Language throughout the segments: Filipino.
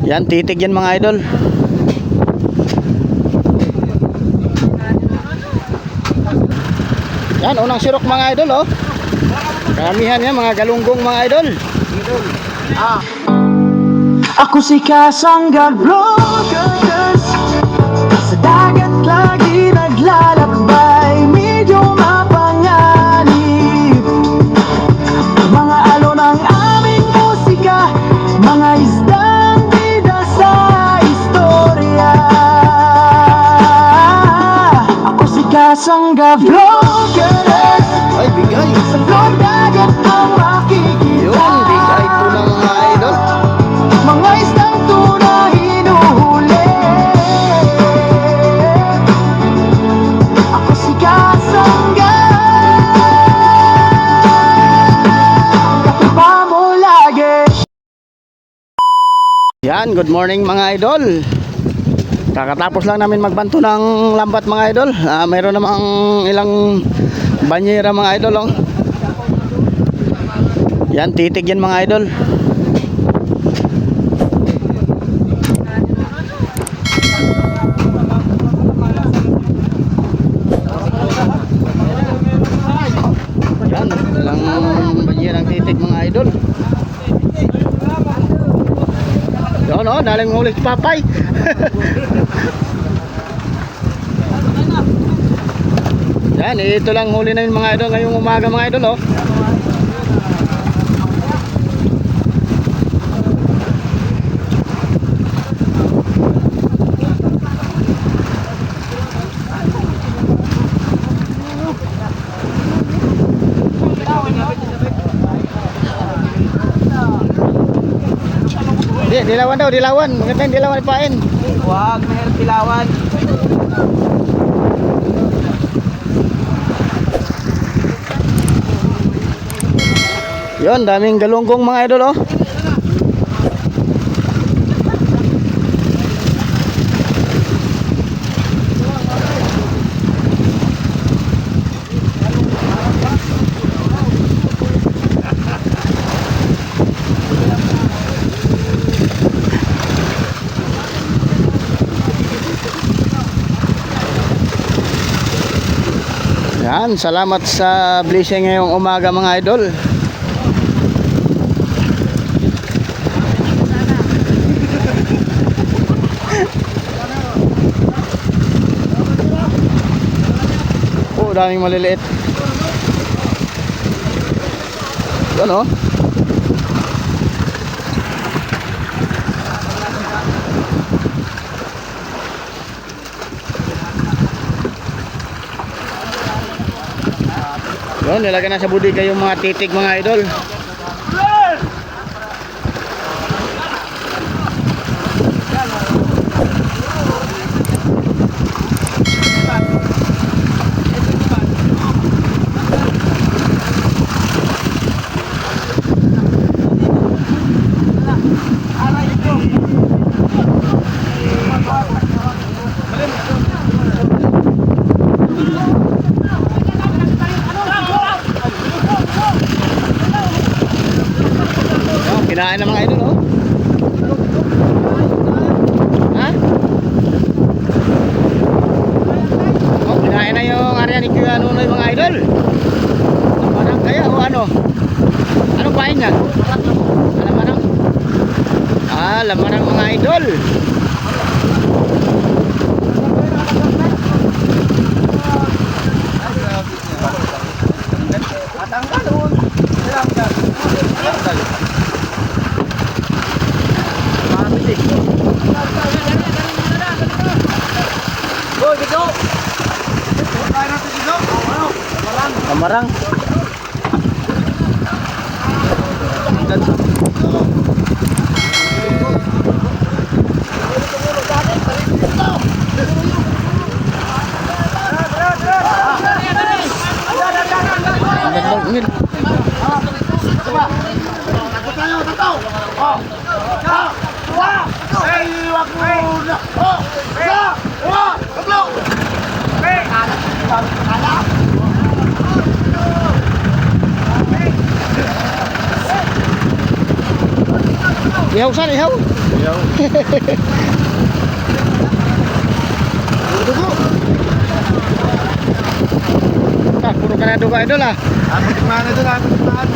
Yan, titig yan mga idol. Yan, unang sirok mga idol, oh. Karamihan yan, mga galunggong mga idol. Ako si Kasangga Vloggers, sa dagat lagi naglalakbay, medyo mapanganib. Mga alon ang aming musika, mga isdang bida sa istorya. Ako si Kasangga Vloggers, Ay, bigay. sa vlog dagat ang makikita. Yun, bigay po ng mga idol. Mga isdang tuna hinuhuli. Ako si Kasangga, katupa mo lagi. Yan, good morning mga idol. Kakatapos lang namin magbanto ng lambat mga idol. Mayroon namang ilang banyera mga idol, oh. Yan, titig yan mga idol. Yan, ilang banyerang titig mga idol. Yun, oh, daling huli si Papay. Yan, ito lang huli namin mga idol ngayong umaga mga idol, oh. Dilawan daw, dilawan. Maganda yung dilawan ipain. Huwag mahirap tilawan. Yun, daming galunggong mga idol, oh. Yan, salamat sa blessing ngayong umaga mga idol. Oh, daming maliliit. Yun, oh. Yun, nilagay na sa budiga yung mga titig mga idol. Kinain na mga idol, oh. Ha? Oh, kinain na yung area ni Kuya Nunoy mga idol. Lamanang kaya o ano? Anong pain yan? Lamanang? Lamanang mga idol. Kamarang. Ihaw saan, ihaw? Iyaw. Dugo. Ah, puro ka na dugo idol ah. Ako tikman na doon, ako tikman.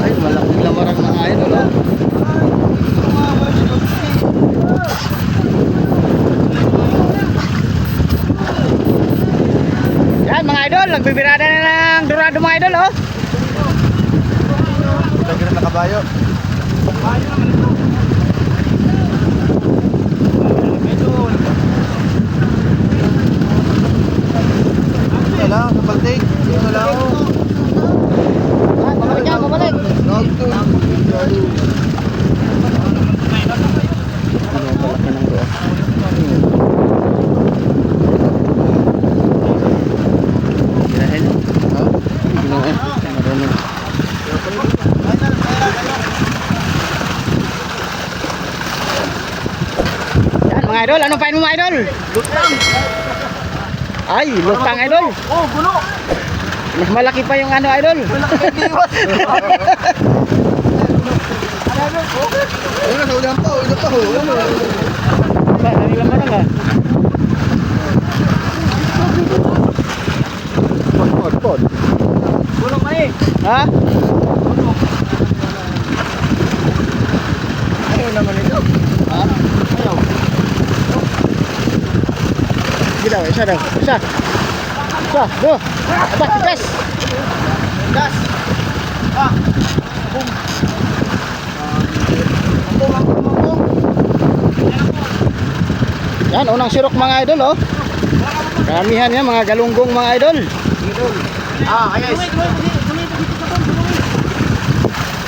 Ay, malaking lamarang mga idol oh. Yan mga idol, nagbibirada na ng dorado mga idol oh. Lagi na nakabayo. Wala, kapaltig. Wala ako. Ah, babalik yan, babalik. Dahil, marunong. Yan mga idol, anong pain mo mga idol? Lutang. Ay, lutang idol. Oh, gulo. Mas malaki pa yung ano idol. Ayun na, sa ulang pa. Ulang pa. Ba, kanila mo lang ah. Pod. Gulo pa eh. Ha? Ano naman ito? Ha? Ayaw. Sige daw, isa daw. Isa. Isa, go. Aba, tigas. Gas. Ah. Boom. Mambong. Yan, unang sirok mga idol oh. Karamihan yan, mga galunggong mga idol. Ah, ayos.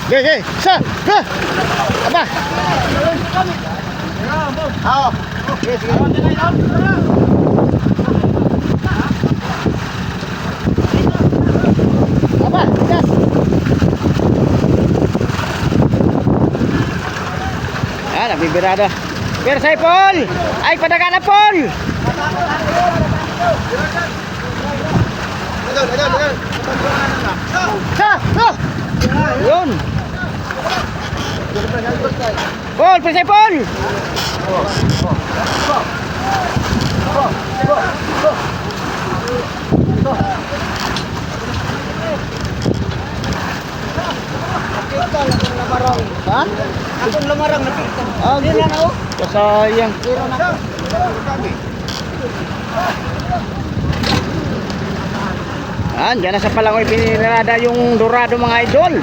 Ge, ge, isa, go. Aba. Ah. Sige, sige. Aba, tigas. Yan, nabibirada. Pero say Paul! Ay, padaga na Paul! Idol. Sa! Go! Yun! Paul! Pero say Paul! Ha? Akong lamarang nakita. Ah, Hindi na ako. kasayang. Yan, dyan na sa Palangoy pinirada yung dorado mga idol.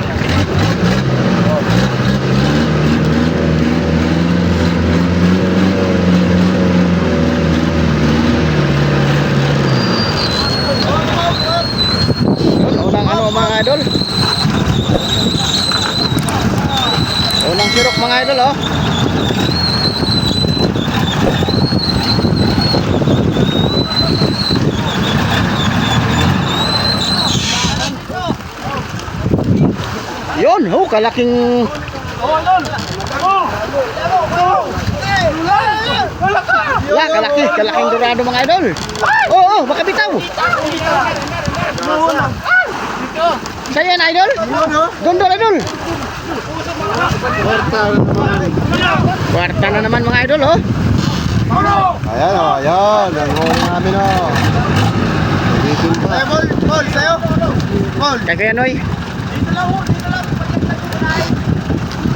Yun, unang ano mga idol. Unang sirok mga idol oh. Yun, oh, kalaking. Wala, kalaking dorado mga idol. Oo, baka bitaw. Sa'yo yan idol? Doon idol. Kwarta na naman mga idol oh. Ayan o, ayan. Ang huli namin o. Ulitin pa. Ay, Paul, sa'yo. Paul. Kaya Noy.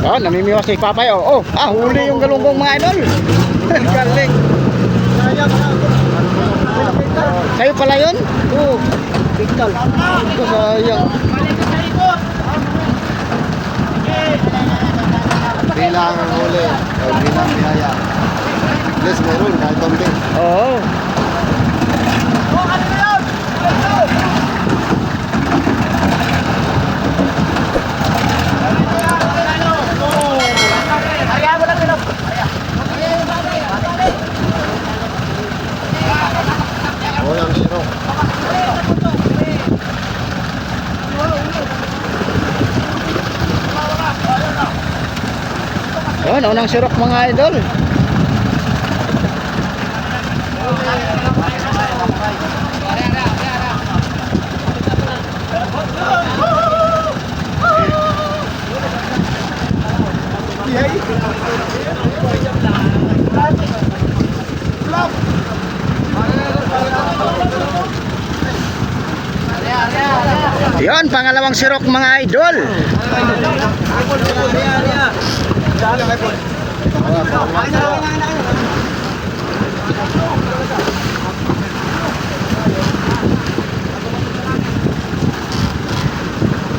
Oh, namimiwas si Papay oh. Oh, huli yung galunggong mga idol. Galing. Sa'yo pala yun? Oo. Bigtal. Ito sayang. Bilang ang huli. O, bilang biyaya. Yes, meron. Kahit pambing. Oo. O, yung siro. Yun, unang sirok mga idol. Yon, pangalawang sirok mga idol.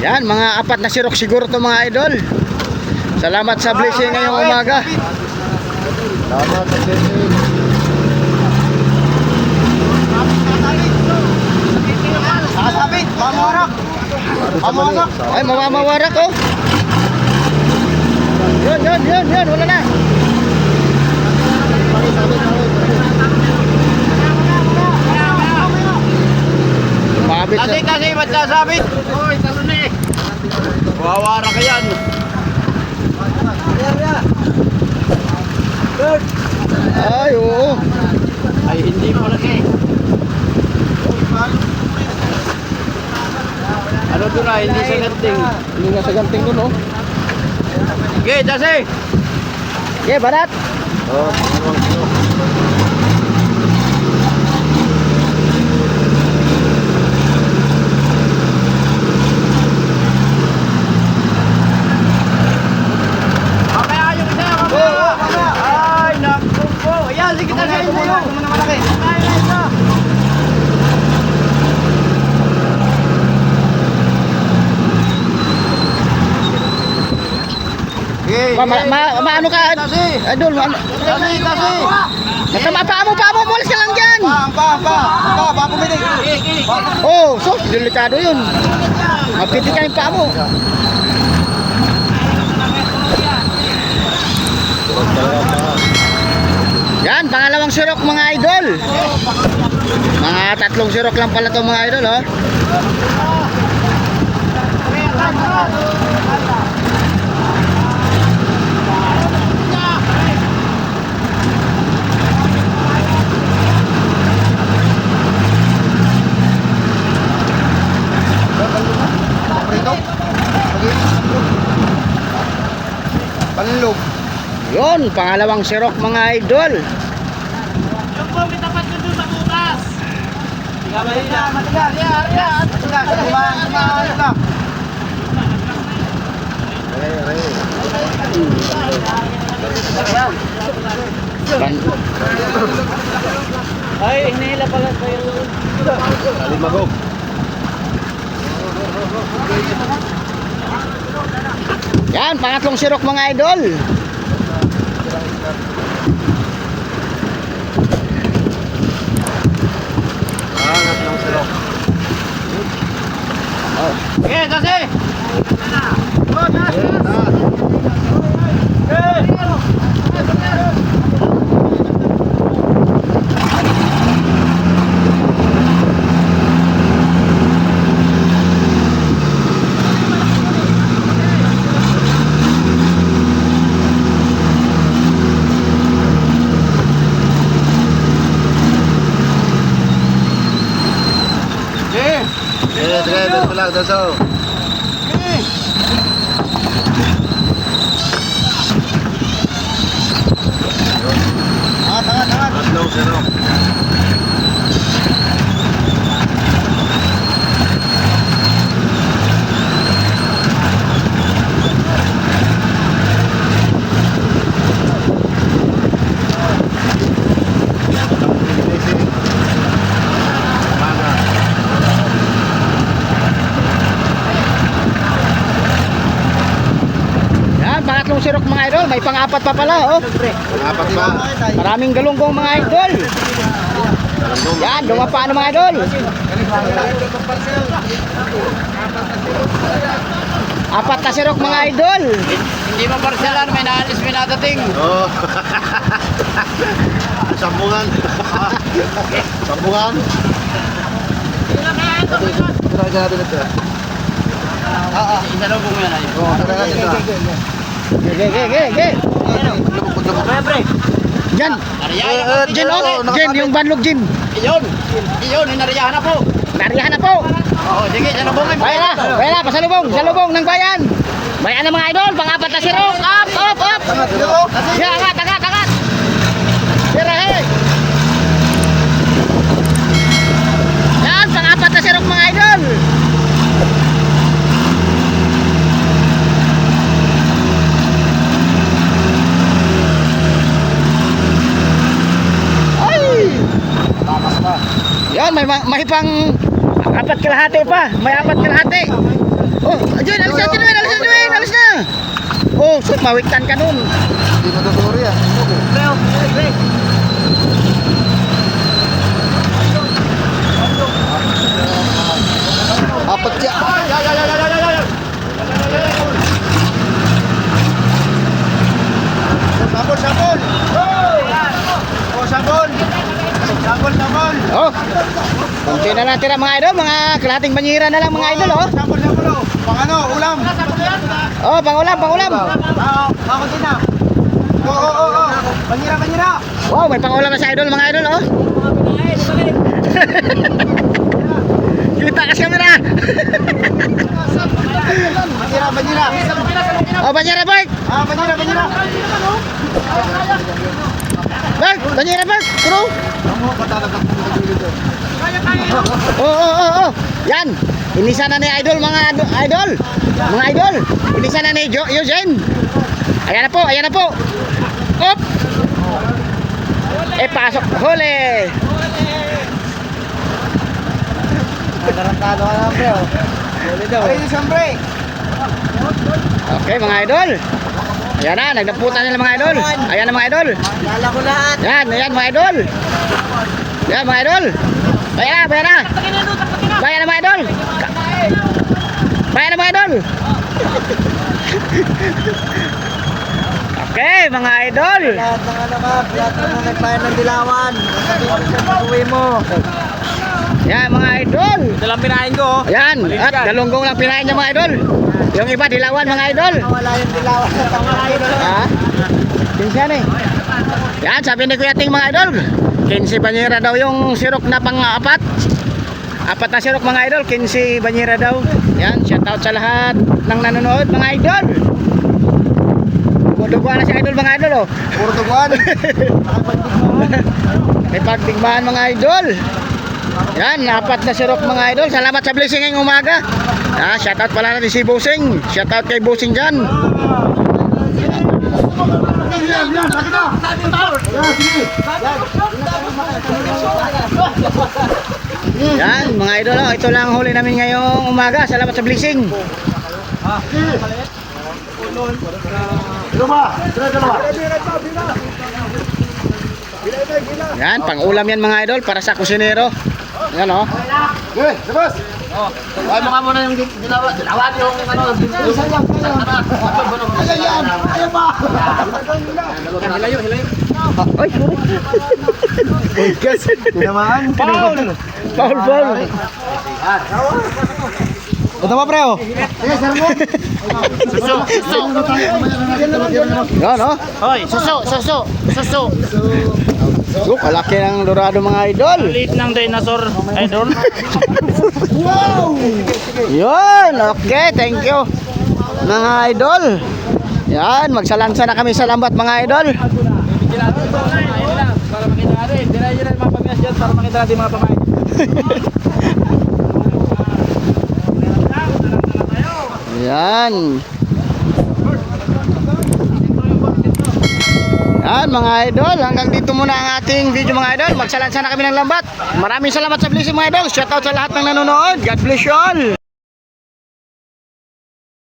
Yan, mga apat na sirok siguro to mga idol. Salamat sa blessing ngayong umaga. Salamat sa blessing. Sasabit, mamuharap. Mamuharap. Ay, mawamawarak oh. Yun, wala na. Mabit Kasi na. ba't sasabit? Hoy, talon eh. Wawara ka yan. Ay, oo. Ay, hindi mo lagi. Ano doon na, hindi sa ganting. Hindi nga sa ganting doon oh. Sige, Jase. Okay, barat. Oh, pangalawang sirok. Mamaya yung isa, mamaya. Ay, naku po. Ayan, sige, Jase. Ito muna malaki. Ay, isa. Maano ka? Idol, ano? Jase. Paa mo, mulis ka lang dyan. Pa, puminig. Oh, so, delikado yun. Mapitik ka yung paa mo. Huwag talaga pa. Yan, pangalawang sirok mga idol. Mga tatlong sirok lang pala to mga idol, oh. Panlog. Yun, pangalawang sirok mga idol. Yung po, may tapat nyo doon sa bukas. Matigas. Ay, hinihila pala kayo. Kalimagog. Yan, pangatlong sirok mga idol. Pangatlong sirok. Okay, Jase. Sige, doon lang, daso. Tatlong sirok. Yan, pangatlong sirok mga idol. May pang-apat pa pala, oh. Apat ba? Maraming galunggong mga idol. Yan, dumapa na mga idol. Apat na sirok mga idol. Hindi mo parsalan, may naalis, may nadating. Oh. Sambungan. Sambungan. Tirahin natin ito. Isa lang po mo yan. Oo, tirahin natin ito. Ge. Pre. Yan. Jin, oh. Jin, yung banlog Jin. Iyon, inariyahan na po. Nariyahan na po. Oo, sige, salubungin mo. Kaya na, pasalubong ng bayan. Bayan na mga idol, pang-apat na sirok. Up. Yan, angat. Sirahe. Yan, pang-apat na sirok mga idol. may pang apat kalahati pa. May apat kalahati. Oh, ayun, alis na, Tinwin, alis na. Oh, so mawiktan ka nun. Hindi matuturi ah. Preo, pre. Apat siya. Sabon! Oh, sabon! Sabon! Oh, kunti na lang tira mga idol. Mga kalahating banyira na lang mga idol, oh. Sabon, oh. Pang ano, ulam. Oh, pangulam. Ako din na. Oo. Banira. Wow, may pangulam na sa idol mga idol, oh. Kita ka sa kamera. Banira. Oh, banyera, Bert. Banira. Bert, turo. Oh. Yan. Inisa na ni idol mga idol. Inisa na ni Eugene. Ayan na po. Op. Pasok. Huli. Tarantado ka na, Preo. Huli daw. Ay, siyempre. Okay mga idol. Ayan na, nagdaputan nila mga idol. Ayan na mga idol. Lala ko lahat. Yan mga idol. Yan mga idol. Bayan na. Bayan na mga idol. Okay mga idol. Lahat ng lahat ng nagbayad ng dilawan. Uwi mo. Yan mga idol. Ito lang pinahin ko. Yan. At galunggong lang pinahin niya mga idol. Yung iba dilawan mga idol. Wala yung dilawan sa tangalayin. Ha? Pinsan eh. Yan, sabi ni Kuya Ting mga idol. 15 banyera daw yung sirok na pang-apat. Apat na sirok mga idol, 15 banyera daw. Yan, shoutout sa lahat ng nanonood mga idol. Duguan na si idol mga idol, oh. Puro tuguan. May pagtigmaan mga idol. Yan, apat na sirok mga idol. Salamat sa blessing ngayong umaga. Shoutout pala natin si Busing. Shoutout kay Busing dyan. Yan mga idol, oh. Ito lang ang huli namin ngayong umaga. Salamat sa blessing. Yan, pang-ulam yan mga idol para sa kusinero. Yan, oh. Labas. Ay, mukha mo na yung dilawan yung ano. Ayan ba? Hilayo. Oy, Tinamaan. Paul. Ito ba, Preo? Sige, sermon. Yan, oh. Hoy, suso. Kalaki ng dorado mga idol. Liit ng dinosaur, idol. Yun, okay, thank you mga idol. Yan, magsalansa na kami sa lambat mga idol. Para makita natin, dinayin na mga pagkas dyan para makita natin mga pamain. Yan. Yan mga idol, hanggang dito muna ang ating video mga idol. Magsalansa na kami ng lambat. Maraming salamat sa blessing mga idol. Shoutout sa lahat ng nanonood. God bless you all.